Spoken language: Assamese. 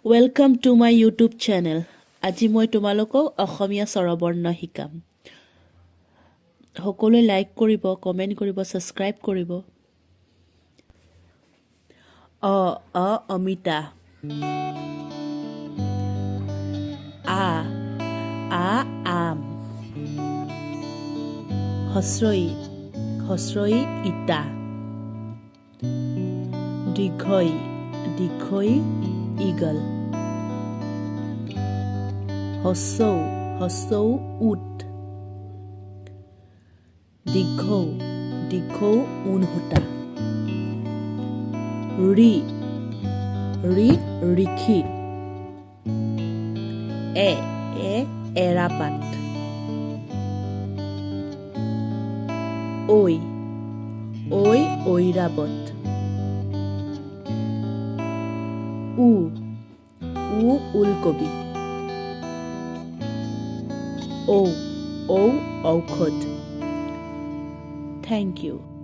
Welcome to my YouTube channel. আজি মই তোমালোকক অসমীয়া স্বৰবৰ্ণ শিকাম। সকলোৱে লাইক কৰিব, কমেন্ট কৰিব, সাবস্ক্ৰাইব কৰিব। অমিতা। আম। হস্ৰই ইটা। দীৰ্ঘই ঈগল। হস্ৰৌ উট। দীৰ্ঘৌ ঊণসূতা। ঋষি। এৰাপাত। ঐৰাবত। ওলকবি। ঔষধ। Thank you.